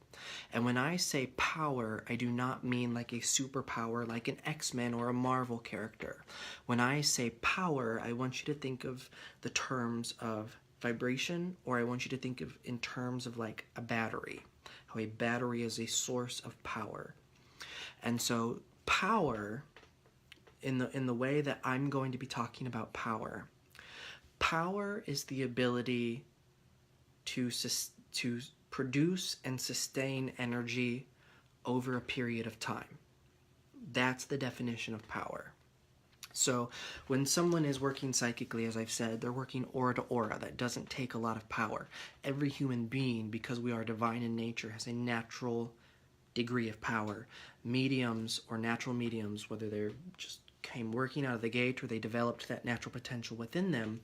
And when I say power, I do not mean like a superpower like an X-Men or a Marvel character. When I say power, I want you to think of the terms of vibration, or I want you to think of in terms of like a battery, how a battery is a source of power. And so power, in the way that I'm going to be talking about power is the ability to produce and sustain energy over a period of time. That's the definition of power. So when someone is working psychically, as I've said, they're working aura to aura. That doesn't take a lot of power. Every human being, because we are divine in nature, has a natural degree of power. Mediums or natural mediums, whether they're just came working out of the gate or they developed that natural potential within them,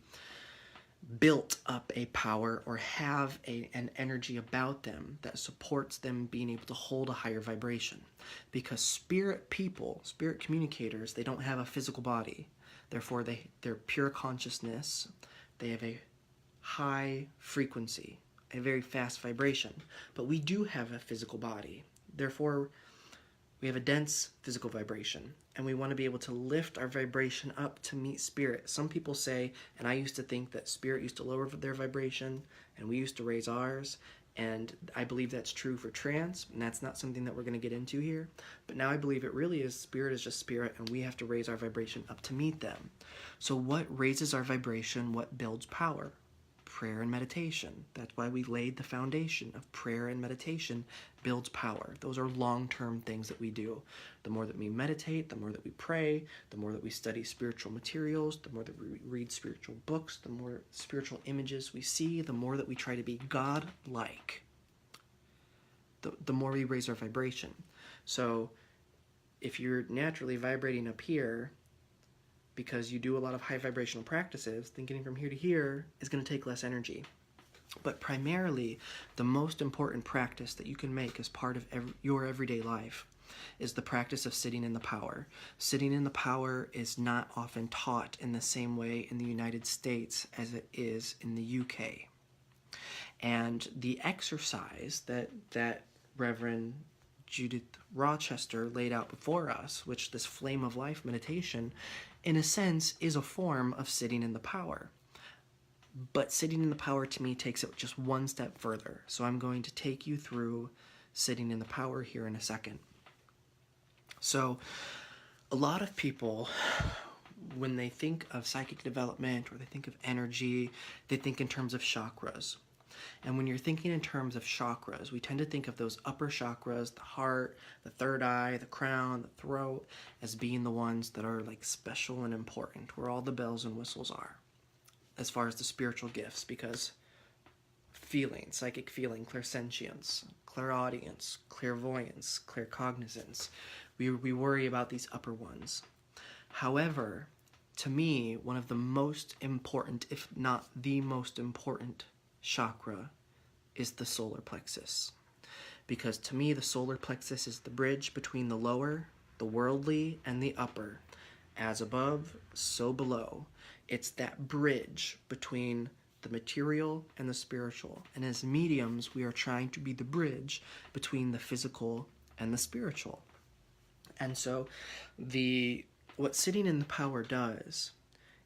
built up a power or have an energy about them that supports them being able to hold a higher vibration. Because spirit people, spirit communicators, they don't have a physical body. Therefore, they're pure consciousness. They have a high frequency, a very fast vibration. But we do have a physical body. Therefore, we have a dense physical vibration, and we want to be able to lift our vibration up to meet spirit. Some people say, and I used to think that spirit used to lower their vibration, and we used to raise ours, And I believe that's true for trance, and that's not something that we're going to get into here. But now I believe it really is spirit is just spirit, and we have to raise our vibration up to meet them. So what raises our vibration? What builds power? Prayer and meditation. That's why we laid the foundation of prayer and meditation builds power. Those are long-term things that we do. The more that we meditate, the more that we pray, the more that we study spiritual materials, the more that we read spiritual books, the more spiritual images we see, the more that we try to be God-like, the more we raise our vibration. So if you're naturally vibrating up here, because you do a lot of high vibrational practices, then getting from here to here is going to take less energy. But primarily, the most important practice that you can make as part of your everyday life is the practice of sitting in the power. Sitting in the power is not often taught in the same way in the United States as it is in the UK. And the exercise that Reverend Judith Rochester laid out before us, which this flame of life meditation, in a sense, is a form of sitting in the power. But sitting in the power, to me, takes it just one step further. So I'm going to take you through sitting in the power here in a second. So a lot of people, when they think of psychic development or they think of energy, they think in terms of chakras. And when you're thinking in terms of chakras, we tend to think of those upper chakras, the heart, the third eye, the crown, the throat, as being the ones that are like special and important, where all the bells and whistles are, as far as the spiritual gifts, because feeling, psychic feeling, clairsentience, clairaudience, clairvoyance, claircognizance, we worry about these upper ones. However, to me, one of the most important, if not the most important chakra is the solar plexus. Because to me, the solar plexus is the bridge between the lower, the worldly, and the upper. As above, so below. It's that bridge between the material and the spiritual. And as mediums, we are trying to be the bridge between the physical and the spiritual. And so what sitting in the power does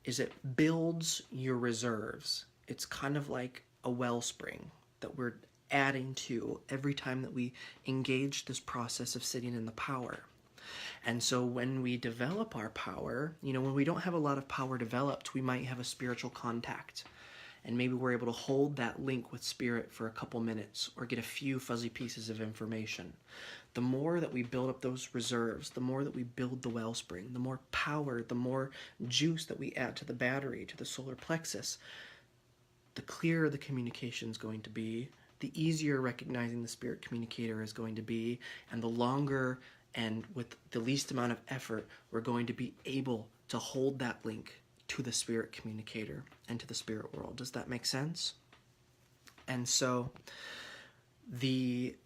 is it builds your reserves. It's kind of like a wellspring that we're adding to every time that we engage this process of sitting in the power. And so when we develop our power, when we don't have a lot of power developed, we might have a spiritual contact. And maybe we're able to hold that link with spirit for a couple minutes or get a few fuzzy pieces of information. The more that we build up those reserves, the more that we build the wellspring, the more power, the more juice that we add to the battery, to the solar plexus, the clearer the communication is going to be, the easier recognizing the spirit communicator is going to be, and the longer and with the least amount of effort, we're going to be able to hold that link to the spirit communicator and to the spirit world. Does that make sense? And so the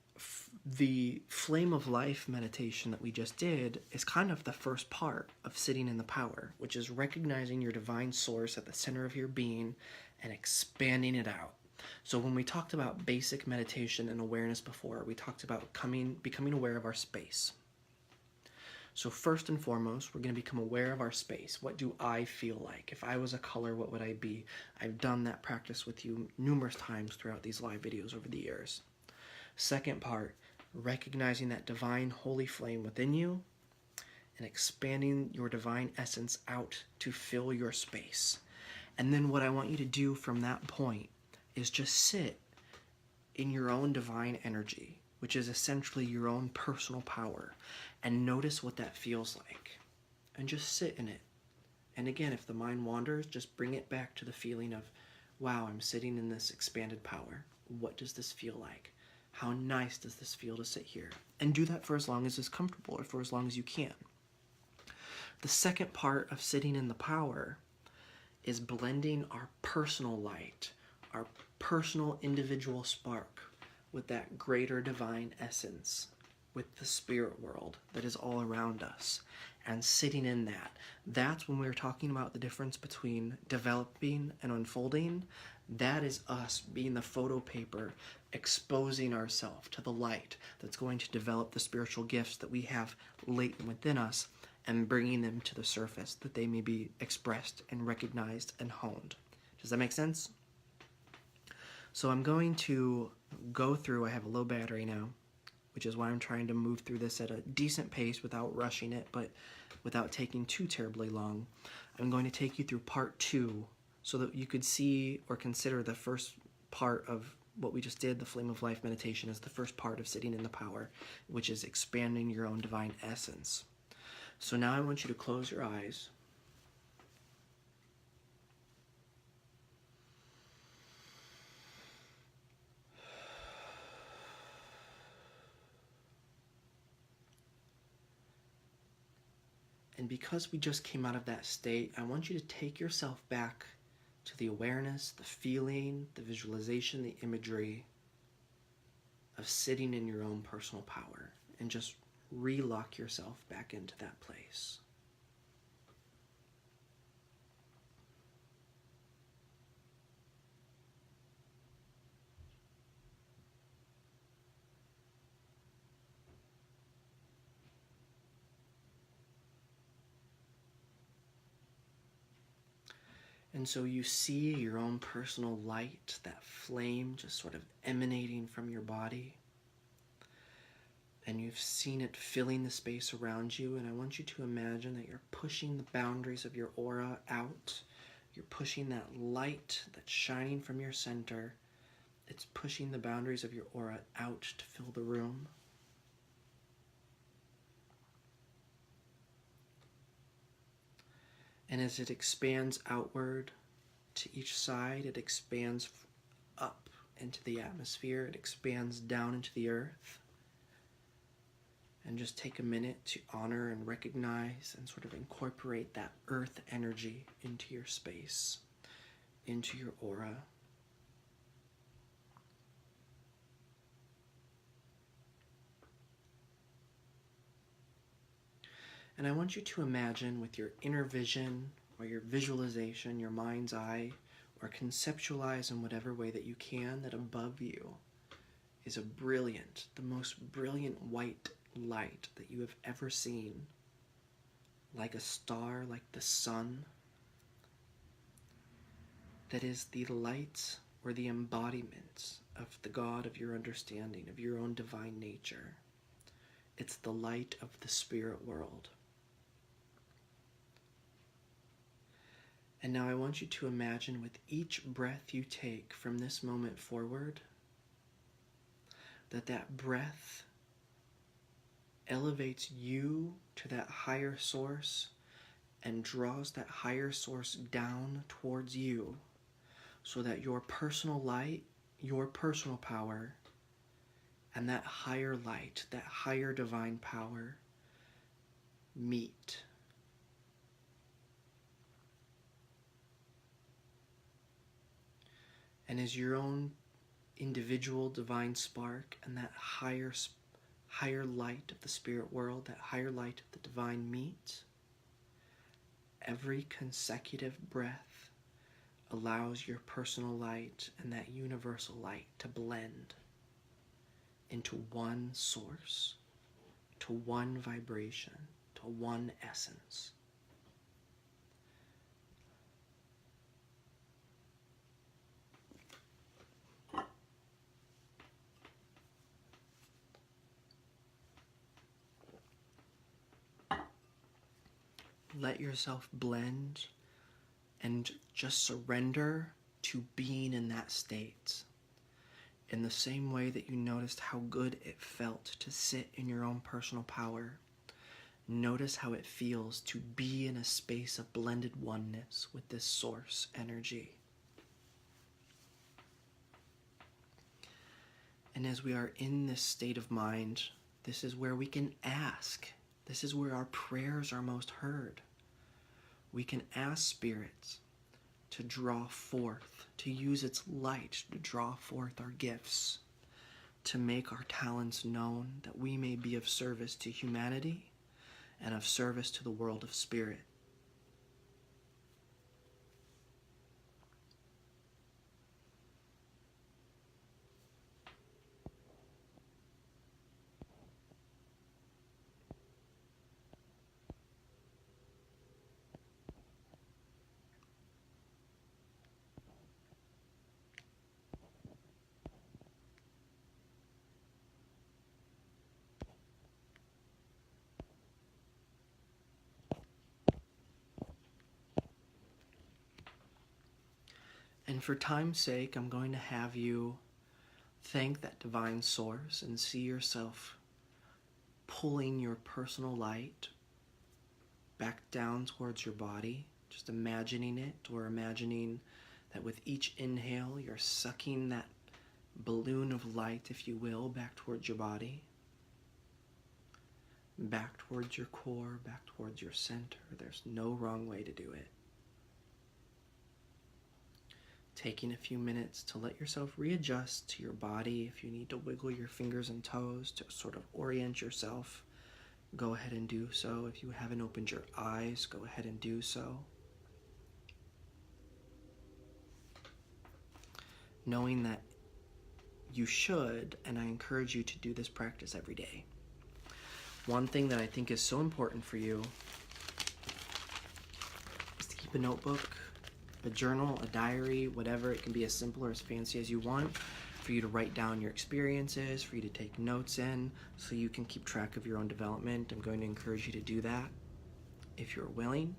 flame of life meditation that we just did is kind of the first part of sitting in the power, which is recognizing your divine source at the center of your being and expanding it out. So when we talked about basic meditation and awareness before, we talked about becoming aware of our space. So first and foremost, we're going to become aware of our space. What do I feel like? If I was a color, what would I be? I've done that practice with you numerous times throughout these live videos over the years. Second part, recognizing that divine holy flame within you and expanding your divine essence out to fill your space. And then what I want you to do from that point is just sit in your own divine energy, which is essentially your own personal power, and notice what that feels like. And just sit in it. And again, if the mind wanders, just bring it back to the feeling of, wow, I'm sitting in this expanded power. What does this feel like? How nice does this feel to sit here? And do that for as long as it's comfortable or for as long as you can. The second part of sitting in the power is blending our personal light, our personal individual spark with that greater divine essence, with the spirit world that is all around us, and sitting in that. That's when we're talking about the difference between developing and unfolding. That is us being the photo paper, exposing ourselves to the light that's going to develop the spiritual gifts that we have latent within us and bringing them to the surface that they may be expressed and recognized and honed. Does that make sense? So I'm going to go through, I have a low battery now, which is why I'm trying to move through this at a decent pace without rushing it, but without taking too terribly long. I'm going to take you through part 2 so that you could see or consider the first part of what we just did, the Flame of Life meditation, as the first part of sitting in the power, which is expanding your own divine essence. So now I want you to close your eyes. And because we just came out of that state, I want you to take yourself back to the awareness, the feeling, the visualization, the imagery of sitting in your own personal power, and just relock yourself back into that place. And so you see your own personal light, that flame just sort of emanating from your body. And you've seen it filling the space around you. And I want you to imagine that you're pushing the boundaries of your aura out. You're pushing that light that's shining from your center. It's pushing the boundaries of your aura out to fill the room. And as it expands outward to each side, it expands up into the atmosphere, it expands down into the earth. And just take a minute to honor and recognize and sort of incorporate that earth energy into your space, into your aura. And I want you to imagine with your inner vision or your visualization, your mind's eye, or conceptualize in whatever way that you can, that above you is a brilliant, the most brilliant white light that you have ever seen, like a star, like the sun, that is the light or the embodiment of the God of your understanding, of your own divine nature. It's the light of the spirit world. And now I want you to imagine with each breath you take from this moment forward, that breath elevates you to that higher source and draws that higher source down towards you, so that your personal light, your personal power, and that higher light, that higher divine power meet. And as your own individual divine spark and that higher light of the spirit world, that higher light of the divine meet, every consecutive breath allows your personal light and that universal light to blend into one source, to one vibration, to one essence. Let yourself blend and just surrender to being in that state. In the same way that you noticed how good it felt to sit in your own personal power, notice how it feels to be in a space of blended oneness with this source energy. And as we are in this state of mind, this is where we can ask. This is where our prayers are most heard. We can ask spirits to draw forth, to use its light to draw forth our gifts, to make our talents known, that we may be of service to humanity and of service to the world of spirit. And for time's sake, I'm going to have you thank that divine source and see yourself pulling your personal light back down towards your body, just imagining it, or imagining that with each inhale you're sucking that balloon of light, if you will, back towards your body, back towards your core, back towards your center. There's no wrong way to do it. Taking a few minutes to let yourself readjust to your body. If you need to wiggle your fingers and toes to sort of orient yourself, go ahead and do so. If you haven't opened your eyes, go ahead and do so. Knowing that you should, and I encourage you to do this practice every day. One thing that I think is so important for you is to keep a notebook, a journal, a diary, whatever. It can be as simple or as fancy as you want, for you to write down your experiences, for you to take notes in, so you can keep track of your own development. I'm going to encourage you to do that if you're willing.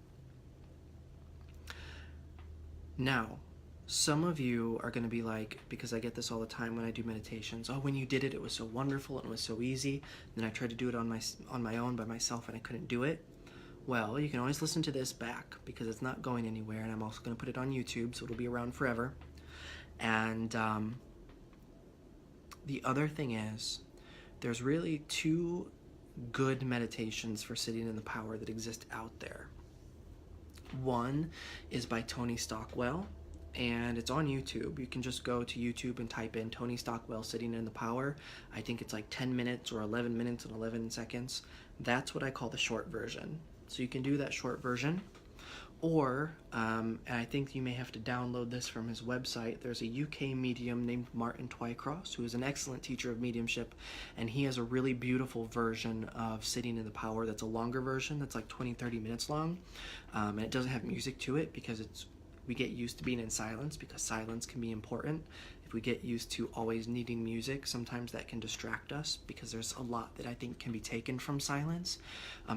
Now, some of you are going to be like, because I get this all the time when I do meditations, oh, when you did it, it was so wonderful and it was so easy. Then I tried to do it on my own by myself and I couldn't do it. Well, you can always listen to this back because it's not going anywhere, and I'm also going to put it on YouTube, so it'll be around forever. And the other thing is, there's really two good meditations for sitting in the power that exist out there. One is by Tony Stockwell, and it's on YouTube. You can just go to YouTube and type in Tony Stockwell Sitting in the Power. I think it's like 10 minutes or 11 minutes and 11 seconds. That's what I call the short version. So you can do that short version. Or, and I think you may have to download this from his website, there's a UK medium named Martin Twycross, who is an excellent teacher of mediumship, and he has a really beautiful version of Sitting in the Power that's a longer version, that's like 20-30 minutes long, and it doesn't have music to it because we get used to being in silence, because silence can be important. If we get used to always needing music, sometimes that can distract us, because there's a lot that I think can be taken from silence.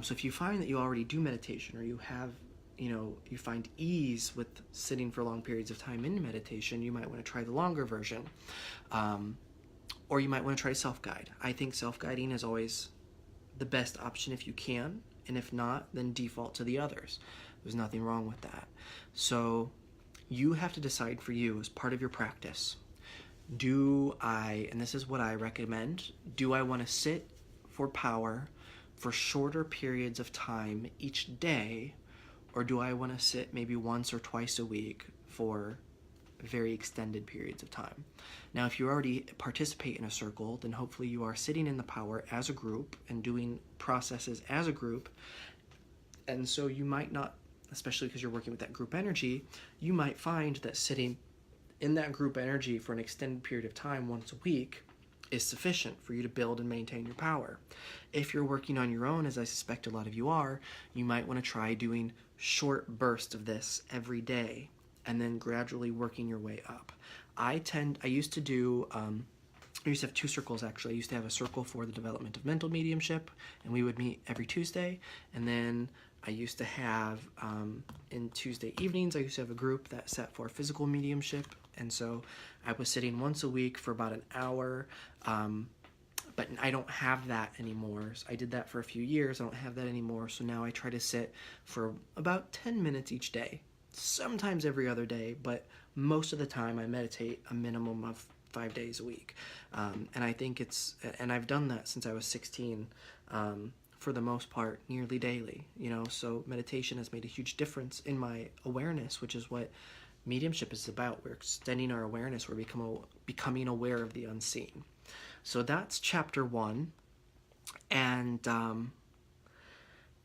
So if you find that you already do meditation, or you have, you find ease with sitting for long periods of time in meditation, you might want to try the longer version. Or you might want to try self-guide. I think self-guiding is always the best option if you can, and if not, then default to the others. There's nothing wrong with that. So you have to decide for you as part of your practice, and this is what I recommend, do I want to sit for power for shorter periods of time each day, or do I want to sit maybe once or twice a week for very extended periods of time? Now, if you already participate in a circle, then hopefully you are sitting in the power as a group and doing processes as a group. And so you might not, especially because you're working with that group energy, you might find that sitting in that group energy for an extended period of time once a week is sufficient for you to build and maintain your power. If you're working on your own, as I suspect a lot of you are, you might want to try doing short bursts of this every day and then gradually working your way up. I used to have two circles, actually. I used to have a circle for the development of mental mediumship, and we would meet every Tuesday. And then I used to have, in Tuesday evenings, I used to have a group that sat for physical mediumship. And so I was sitting once a week for about an hour, but I don't have that anymore. So I did that for a few years. I don't have that anymore. So now I try to sit for about 10 minutes each day, sometimes every other day, but most of the time I meditate a minimum of 5 days a week. And I think and I've done that since I was 16, for the most part, nearly daily, so meditation has made a huge difference in my awareness, which is what mediumship is about. We're extending our awareness. We're becoming aware of the unseen. So that's chapter 1. And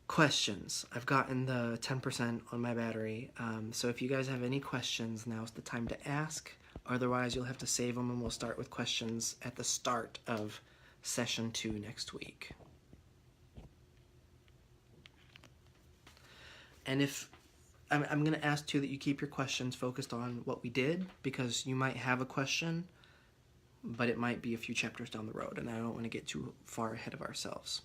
questions. I've gotten the 10% on my battery. So if you guys have any questions, now's the time to ask. Otherwise, you'll have to save them, and we'll start with questions at the start of session 2 next week. And if I'm going to ask too that you keep your questions focused on what we did, because you might have a question, but it might be a few chapters down the road, and I don't want to get too far ahead of ourselves.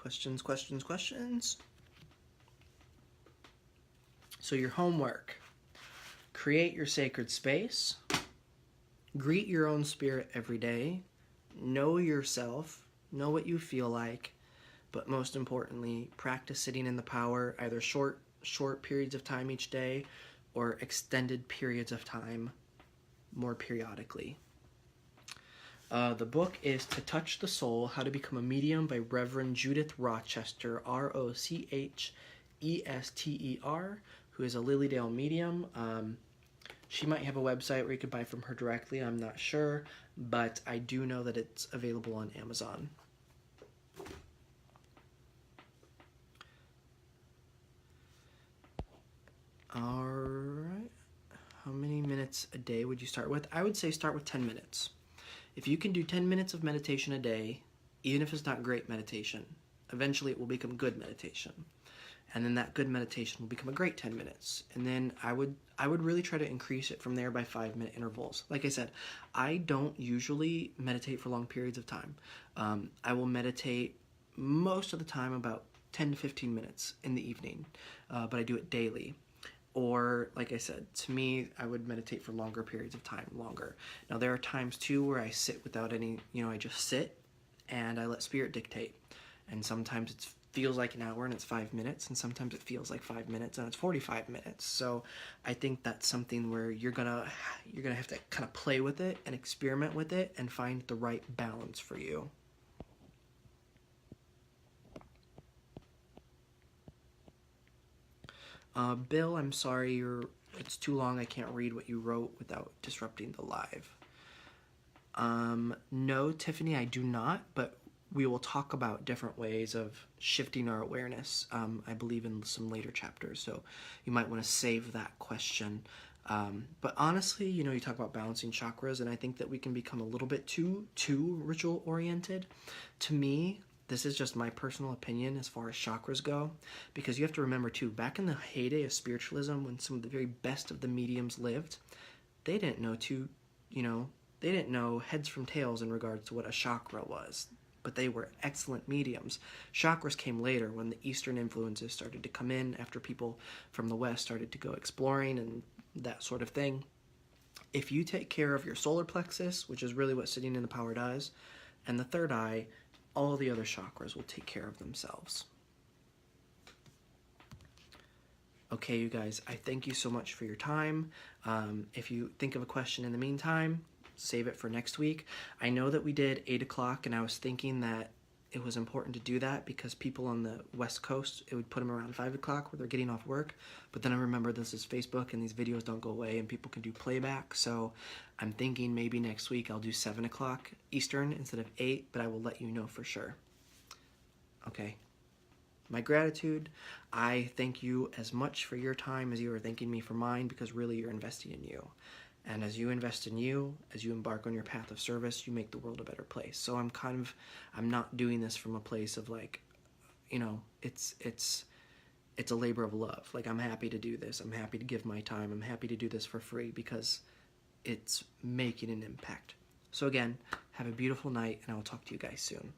Questions, questions, questions. So your homework. Create your sacred space. Greet your own spirit every day. Know yourself. Know what you feel like. But most importantly, practice sitting in the power, either short periods of time each day or extended periods of time more periodically. The book is To Touch the Soul, How to Become a Medium by Reverend Judith Rochester, Rochester, who is a Lilydale medium. She might have a website where you could buy from her directly, I'm not sure, but I do know that it's available on Amazon. Alright, how many minutes a day would you start with? I would say start with 10 minutes. If you can do 10 minutes of meditation a day, even if it's not great meditation, eventually it will become good meditation. And then that good meditation will become a great 10 minutes. And then I would really try to increase it from there by 5-minute intervals. Like I said, I don't usually meditate for long periods of time. I will meditate most of the time about 10 to 15 minutes in the evening, but I do it daily. Or, like I said, to me, I would meditate for longer periods of time, longer. Now, there are times, too, where I sit without any, I just sit, and I let spirit dictate. And sometimes it feels like an hour, and it's 5 minutes, and sometimes it feels like 5 minutes, and it's 45 minutes. So I think that's something where you're gonna have to kind of play with it and experiment with it and find the right balance for you. Bill, I'm sorry, it's too long. I can't read what you wrote without disrupting the live. No, Tiffany, I do not, but we will talk about different ways of shifting our awareness, I believe, in some later chapters, so you might want to save that question. But honestly, you talk about balancing chakras, and I think that we can become a little bit too ritual-oriented. To me, this is just my personal opinion as far as chakras go, because you have to remember, too, back in the heyday of spiritualism, when some of the very best of the mediums lived, they didn't know they didn't know heads from tails in regards to what a chakra was, but they were excellent mediums. Chakras came later when the Eastern influences started to come in, after people from the West started to go exploring and that sort of thing. If you take care of your solar plexus, which is really what sitting in the power does, and the third eye, all the other chakras will take care of themselves. Okay, you guys, I thank you so much for your time. If you think of a question in the meantime, save it for next week. I know that we did 8 o'clock, and I was thinking that it was important to do that because people on the West Coast, it would put them around 5 o'clock where they're getting off work. But then I remember this is Facebook, and these videos don't go away, and people can do playback. So I'm thinking maybe next week I'll do 7 o'clock Eastern instead of 8, but I will let you know for sure. Okay. My gratitude. I thank you as much for your time as you are thanking me for mine, because really you're investing in you. And as you invest in you, as you embark on your path of service, you make the world a better place. So I'm not doing this from a place of like, it's a labor of love. Like, I'm happy to do this. I'm happy to give my time. I'm happy to do this for free because it's making an impact. So again, have a beautiful night, and I will talk to you guys soon.